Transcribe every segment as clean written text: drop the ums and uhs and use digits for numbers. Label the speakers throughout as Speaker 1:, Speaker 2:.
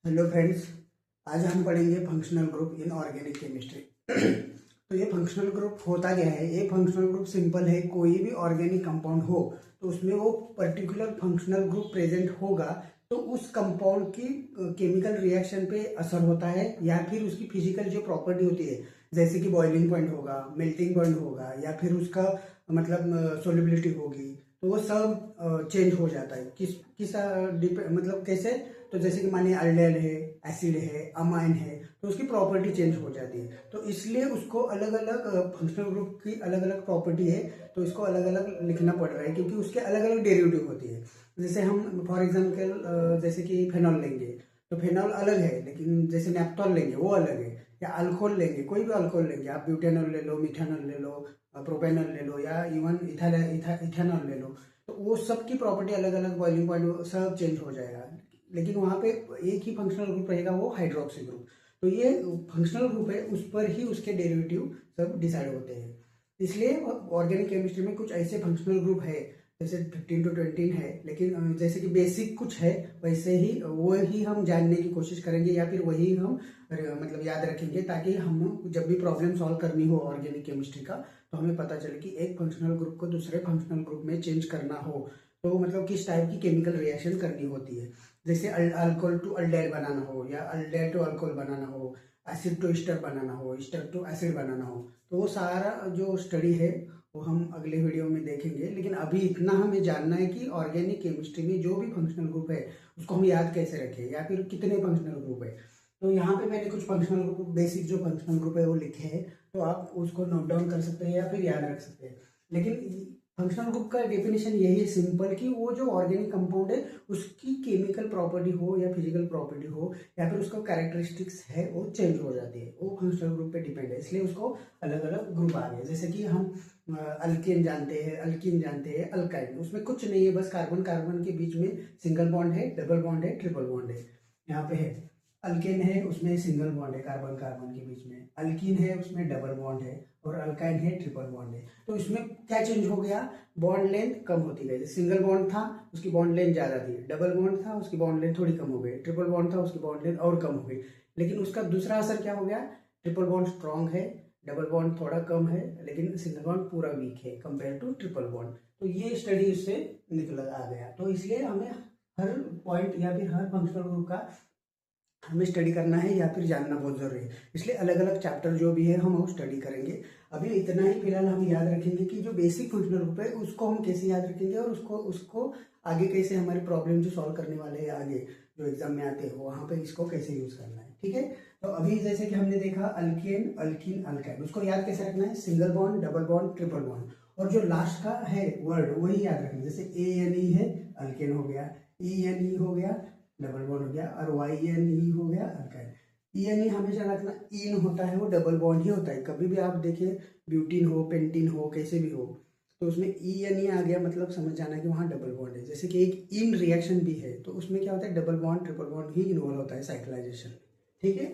Speaker 1: Hello friends, आज हम पढ़ेंगे functional group in organic chemistry. तो ये फंक्शनल ग्रुप होता क्या है? ये फंक्शनल ग्रुप सिंपल है। कोई भी ऑर्गेनिक कंपाउंड हो तो उसमें वो पर्टिकुलर फंक्शनल ग्रुप प्रेजेंट होगा तो उस कंपाउंड की केमिकल रिएक्शन पे असर होता है या फिर उसकी फिजिकल जो प्रॉपर्टी होती है, जैसे कि बॉइलिंग पॉइंट होगा, मेल्टिंग पॉइंट होगा या फिर उसका मतलब सोलिबिलिटी होगी, तो वो सब चेंज हो जाता है। मतलब कैसे? तो जैसे कि मानिए अल्डेल है, एसिड है, अमाइन है, तो उसकी प्रॉपर्टी चेंज हो जाती है। तो इसलिए उसको अलग अलग फंक्शनल ग्रुप की अलग अलग प्रॉपर्टी है, तो इसको अलग अलग लिखना पड़ रहा है क्योंकि उसके अलग अलग डेरिवेटिव होती है। जैसे हम फॉर एग्जाम्पल जैसे कि फेनॉल लेंगे तो फेनॉल अलग है, लेकिन जैसे नेप्टॉल लेंगे वो अलग है। या अल्कोहल लेंगे, कोई भी अल्कोहल लेंगे, आप ब्यूटेनॉल ले लो, मिथेनॉल ले लो, प्रोपेनॉल ले लो या इवन इथेनॉल ले लो, तो वो सब की प्रॉपर्टी अलग अलग, बॉइलिंग पॉइंट सब चेंज हो जाएगा। लेकिन वहाँ पे एक ही फंक्शनल ग्रुप रहेगा, वो हाइड्रोक्सी ग्रुप। तो ये फंक्शनल ग्रुप है, उस पर ही उसके डेरिवेटिव सब डिसाइड होते हैं। इसलिए ऑर्गेनिक केमिस्ट्री में कुछ ऐसे फंक्शनल ग्रुप है, जैसे 15 to 20 है, लेकिन जैसे कि बेसिक कुछ है, वैसे ही वो ही हम जानने की कोशिश करेंगे या फिर वही हम मतलब याद रखेंगे, ताकि हम जब भी प्रॉब्लम सॉल्व करनी हो ऑर्गेनिक केमिस्ट्री का, तो हमें पता चले कि एक फंक्शनल ग्रुप को दूसरे फंक्शनल ग्रुप में चेंज करना हो तो मतलब किस टाइप की केमिकल रिएक्शन करनी होती है। जैसे अल्कोहल टू अल्डेल बनाना हो या अल्डेल टू अल्कोहल बनाना हो, एसिड टू ईस्टर बनाना हो, ईस्टर टू एसिड बनाना हो, तो वो सारा जो स्टडी है वो हम अगले वीडियो में देखेंगे। लेकिन अभी इतना हमें जानना है कि ऑर्गेनिक केमिस्ट्री में जो भी फंक्शनल ग्रुप है उसको हम याद कैसे रखें या फिर कितने फंक्शनल ग्रुप है। तो यहाँ पे मैंने कुछ फंक्शनल ग्रुप, बेसिक जो फंक्शनल ग्रुप है वो लिखे हैं, तो आप उसको नोट डाउन कर सकते हैं या फिर याद रख सकते हैं। लेकिन फंक्शनल ग्रुप का डेफिनेशन यही है सिंपल, कि वो जो ऑर्गेनिक कंपाउंड है उसकी केमिकल प्रॉपर्टी हो या फिजिकल प्रॉपर्टी हो या फिर उसका कैरेक्टरिस्टिक्स है वो चेंज हो जाती है, वो फंक्शनल ग्रुप पे डिपेंड है, इसलिए उसको अलग अलग ग्रुप आ गए। जैसे कि हम अल्केन जानते हैं, अल्कीन जानते हैं, अल्काइन, उसमें कुछ नहीं है, बस कार्बन कार्बन के बीच में सिंगल बॉन्ड है, डबल बॉन्ड है, ट्रिपल बॉन्ड है। यहाँ पे है अल्केन है, उसमें सिंगल बॉन्ड है कार्बन कार्बन के बीच में, अल्कीन है उसमें डबल बॉन्ड है, और अल्काइन है ट्रिपल बॉन्ड है। तो इसमें क्या चेंज हो गया? बॉन्ड लेंथ कम होती गई। सिंगल बॉन्ड था उसकी बॉन्ड लेंथ ज्यादा थी, डबल बॉन्ड था उसकी बॉन्ड लेंथ थोड़ी कम हो गई, ट्रिपल बॉन्ड था उसकी बॉन्ड लेंथ और कम हो गई। लेकिन उसका दूसरा असर क्या हो गया? ट्रिपल बॉन्ड स्ट्रांग है, डबल बॉन्ड थोड़ा कम है, लेकिन सिंगल बॉन्ड पूरा वीक है कंपेयर टू ट्रिपल बॉन्ड। तो ये स्टडी उससे निकल आ गया। तो इसलिए हमें हर पॉइंट या फिर हर फंक्शनल ग्रुप का हमें स्टडी करना है या फिर जानना बहुत जरूरी है। इसलिए अलग अलग चैप्टर जो भी है हम वो स्टडी करेंगे। अभी इतना ही फिलहाल हम याद रखेंगे कि जो बेसिक फंक्शनल ग्रुप है उसको हम कैसे याद रखेंगे और उसको उसको आगे कैसे हमारे प्रॉब्लम जो सॉल्व करने वाले हैं आगे जो एग्जाम में आते हैं वहाँ पे इसको कैसे यूज करना है। ठीक है, तो अभी जैसे कि हमने देखा अल्केन, अल्कीन, अल्काइन, उसको याद कैसे रखना है? Single bond, double bond, triple bond, और जो लास्ट का है वर्ड वही याद रखना है। जैसे ANE है, अल्केन हो गया, ENE हो गया, डबल बॉन्ड हो गया, और YNE हो गया, अल्काइन। ENE हमेशा रखना, इन होता है वो डबल बॉन्ड ही होता है। कभी भी आप देखिए ब्यूटीन हो, पेंटीन हो, कैसे भी हो, तो उसमें ENE आ गया मतलब समझ जाना कि वहाँ डबल बॉन्ड है। जैसे कि एक इन रिएक्शन भी है तो उसमें क्या होता है? डबल बॉन्ड, ट्रिपल बॉन्ड ही इन्वॉल्व होता है साइक्लाइजेशन। ठीक है,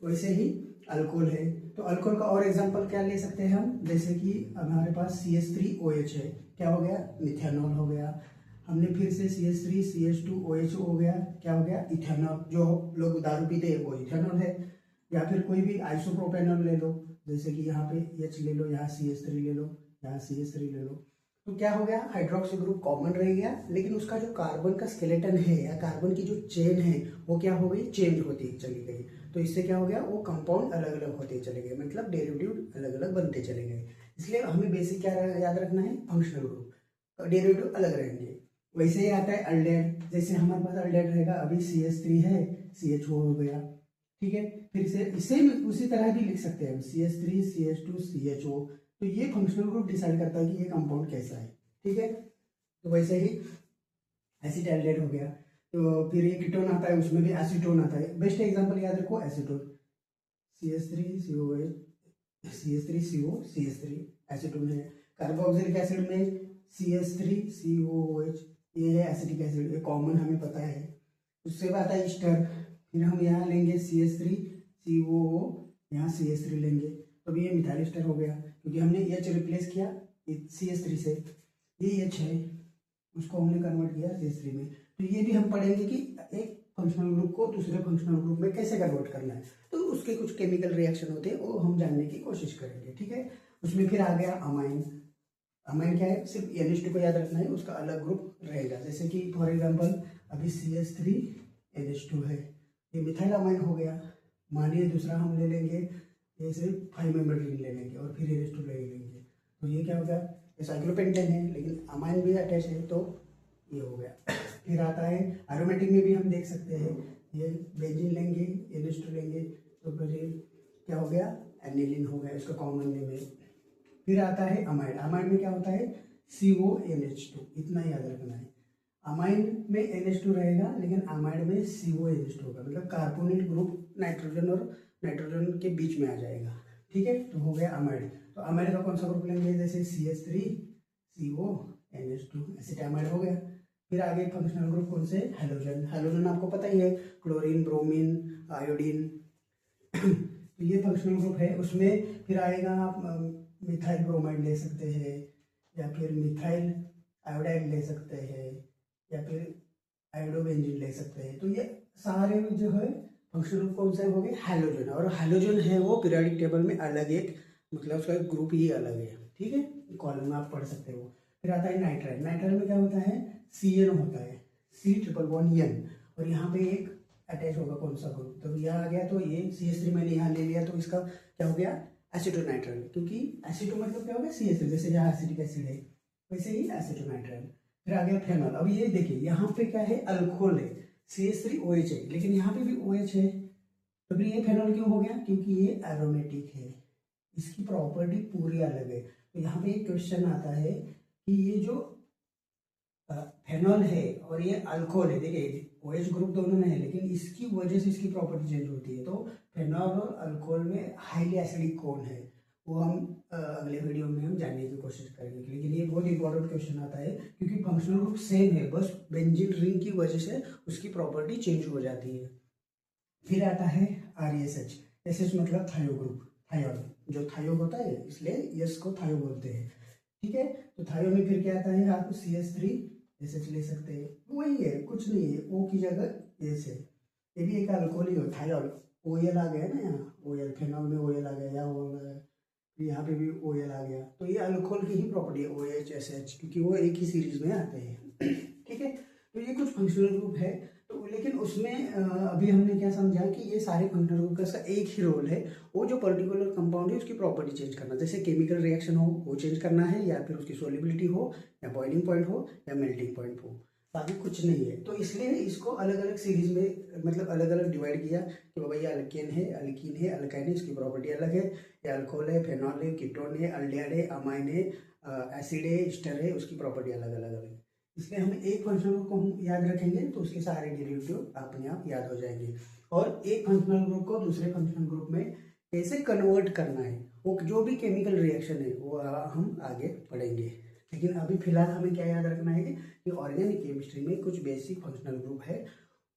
Speaker 1: वैसे ही अल्कोहल है, तो अल्कोहल का और एग्जांपल क्या ले सकते हैं हम? जैसे कि हमारे पास CH3OH है, क्या हो गया? मिथेनॉल हो गया। हमने फिर से CH3CH2OH हो गया, क्या हो गया? इथेनॉल। जो लोग दारू पीते हैं वो इथेनॉल है। या फिर कोई भी आइसोप्रोपेनॉल ले लो, जैसे कि यहाँ पे H ले लो, यहाँ CH3 ले लो, यहाँ CH3 ले लो, तो क्या हो गया? हाइड्रोक्सी ग्रुप कॉमन रह गया, लेकिन उसका जो कार्बन का स्केलेटन है या कार्बन की जो चेन है वो क्या हो गई? चेंज होती चली गई। तो इससे क्या हो गया? वो कंपाउंड अलग अलग होते चले गए, मतलब डेरिवेटिव अलग अलग बनते चले गए। इसलिए हमें बेसिक क्या याद रखना है? फंक्शनल ग्रुप, डेरिवेटिव अलग रहेंगे। वैसे ही आता है अल्डेट, जैसे हमारे पास अल्डेट रहेगा, अभी CH3 है, CHO हो गया। ठीक है, फिर से इसे उसी तरह भी लिख सकते हैं हम, CH3 CH2 CHO। तो ये फंक्शनल ग्रुप डिसाइड करता है कि ये कंपाउंड कैसा है। ठीक है, तो वैसे ही एसिटाल्डेट हो गया, तो फिर ये कीटोन आता है, उसमें भी एसीटोन आता है। बेस्ट एग्जांपल याद रखो एसीटोन, CH3CO, CH3CO, एसीटोन है। कार्बोक्सिलिक एसिड में CH3COOH, ये है एसिटिक एसिड, ये कॉमन हमें पता है। उससे आता है ईस्टर, फिर हम यहाँ लेंगे CH3COO, यहाँ CH3 लेंगे, तो ये मिथाइल ईस्टर हो गया, क्योंकि हमने H रिप्लेस किया CH3 से। ये H है, उसको हमने कन्वर्ट किया CH3 में। तो ये भी हम पढ़ेंगे कि एक फंक्शनल ग्रुप को दूसरे फंक्शनल ग्रुप में कैसे कन्वर्ट करना है, तो उसके कुछ केमिकल रिएक्शन होते हैं वो हम जानने की कोशिश करेंगे। ठीक है, उसमें फिर आ गया अमाइन। अमाइन क्या है, सिर्फ NH2 को याद रखना है, उसका अलग ग्रुप रहेगा। जैसे कि फॉर एग्जांपल अभी CH3NH2 है, ये मिथाइल अमाइन हो गया। मानिए दूसरा हम ले लेंगे, जैसे 5 मेंबर रिंग ले लेंगे और फिर NH2 ले लेंगे, तो ये क्या होगा, ये साइक्लोपेंटेन है लेकिन अमाइन भी अटैच है, तो ये हो गया। फिर आता है एरोमेटिक में भी हम देख सकते हैं, ये बेंजीन लेंगे, NH2 लेंगे, तो फिर क्या हो गया, एनिलीन हो गया, इसका कॉमन नेम है। फिर आता है अमाइड। अमाइड में क्या होता है, CONH2, इतना याद रखना है। अमाइन में NH2 रहेगा लेकिन अमाइड में CONH2 होगा, मतलब कार्बोनिल ग्रुप नाइट्रोजन और नाइट्रोजन के बीच में आ जाएगा। ठीक है, तो हो गया अमाइड। तो अमाइड का कौन सा ग्रुप लेंगे, जैसे CH3CONH2, एसिटामाइड हो गया। फिर आगे फंक्शनल ग्रुप कौन से, हेलोजन। हेलोजन आपको पता ही है, क्लोरीन, ब्रोमीन, आयोडीन। तो ये फंक्शनल ग्रुप है। उसमें फिर आएगा आप मिथाइल ब्रोमाइड ले सकते हैं, या फिर मिथाइल आयोडाइड ले सकते हैं, या फिर आयोडोबेंजीन ले सकते हैं। तो ये सारे जो है फंक्शनल ग्रुप कौन से हो गए, हेलोजन। और हेलोजन है वो पीरियोडिक टेबल में अलग एक, मतलब उसका ग्रुप ही अलग है। ठीक है, कॉलम में आप पढ़ सकते हो। फिर आता है नाइट्राइल। नाइट्राइल में क्या होता है, CN होता है, C111N, और यहाँ पे एक अटैच होगा कौन सा ग्रुप, तो यहाँ आ गया, तो ये CH3 मैंने यहाँ ले लिया, तो इसका क्या हो गया, एसिटोनाइट्राइल। क्योंकि एसिटो मतलब क्या होगा, CH3, जैसे यहाँ एसिटिक एसिड है वैसे ही एसिटोनाइट्राइल। फिर आ गया फेनॉल। अब ये देखिए यहाँ पे क्या है, अल्कोहल है, CH3OH है, लेकिन यहाँ पे भी OH है, तो फिर ये फेनॉल क्यों हो गया, क्योंकि ये एरोमेटिक है, इसकी प्रॉपर्टी पूरी अलग है। तो यहाँ पे एक क्वेश्चन आता है कि ये जो फेनॉल है और ये अल्कोहल है, देखिए OH ग्रुप दोनों में है, लेकिन इसकी वजह से इसकी प्रॉपर्टी चेंज होती है। तो फेनॉल और अल्कोहल में हाईली एसिडिक कौन है, वो हम अगले वीडियो में हम जानने की कोशिश करेंगे। लेकिन ये बहुत इंपॉर्टेंट क्वेश्चन आता है, क्योंकि फंक्शनल ग्रुप सेम है, बस बेंजीन रिंग की वजह से उसकी प्रॉपर्टी चेंज हो जाती है। फिर आता है RESH। SH मतलब थायो ग्रुप, थायोल, जो थायो होता है इसलिए यस को थायो बोलते हैं। ठीक है, तो थायो में फिर क्या आता है, आप CH3SH ले सकते हैं, वही है, कुछ नहीं है, O की जगह एस है। ये भी एक अल्कोहल ही हो, थायोल, OL आ गया ना यहाँ, OL, फेनॉल में OL आ गया, यहाँ पे भी OL आ गया, तो ये अल्कोहल की ही प्रॉपर्टी है, OH SH, क्योंकि वो एक ही सीरीज में आते हैं। ठीक है, तो ये कुछ फंक्शनल ग्रुप है। तो लेकिन उसमें अभी हमने क्या समझा कि ये सारे फंक्शनल ग्रुप का एक ही रोल है, वो जो पर्टिकुलर कंपाउंड है उसकी प्रॉपर्टी चेंज करना, जैसे केमिकल रिएक्शन हो वो चेंज करना है, या फिर उसकी सोलिबिलिटी हो, या बॉइलिंग पॉइंट हो, या मेल्टिंग पॉइंट हो, बाकी कुछ नहीं है। तो इसलिए इसको अलग अलग सीरीज में, मतलब अलग अलग डिवाइड किया कि बाबा ये अल्केन है, अल्कीन है, अल्काइन है, इसकी प्रॉपर्टी अलग है, या अल्कोहल है, फेनॉल है, कीटोन है, अल्डिहाइड है, अमाइन है, एसिड है, एस्टर है, उसकी प्रॉपर्टी अलग अलग अलग है। इसलिए हम एक फंक्शनल ग्रुप को हम याद रखेंगे तो उसके सारे डेरिवेटिव अपने आप याद हो जाएंगे। और एक फंक्शनल ग्रुप को दूसरे फंक्शनल ग्रुप में कैसे कन्वर्ट करना है, वो जो भी केमिकल रिएक्शन है वो हम आगे पढ़ेंगे। लेकिन अभी फिलहाल हमें क्या याद रखना है कि ऑर्गेनिक केमिस्ट्री में कुछ बेसिक फंक्शनल ग्रुप है,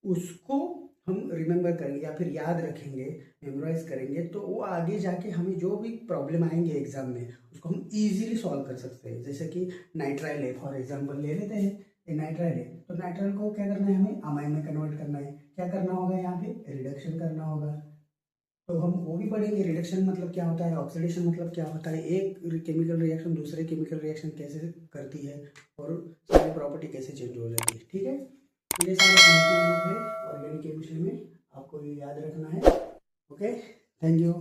Speaker 1: उसको हम रिमेंबर करेंगे या फिर याद रखेंगे, मेमोराइज करेंगे, तो वो आगे जाके हमें जो भी प्रॉब्लम आएंगे एग्जाम में उसको हम इजीली सॉल्व कर सकते हैं। जैसे कि नाइट्राइल है, फॉर एग्जांपल ले लेते हैं, ये नाइट्राइल है, तो नाइट्राइल को क्या करना है, हमें अमाइन में कन्वर्ट करना है। क्या करना होगा, यहाँ पे रिडक्शन करना होगा, तो हम वो भी पढ़ेंगे। रिडक्शन मतलब क्या होता है, ऑक्सीडेशन मतलब क्या होता है, एक केमिकल रिएक्शन दूसरे केमिकल रिएक्शन कैसे करती है, और सारी प्रॉपर्टी कैसे चेंज हो जाती है। ठीक है, ये सारे फंक्शनल ग्रुप है ऑर्गेनिक केमिस्ट्री में, आपको ये याद रखना है। Okay, thank you.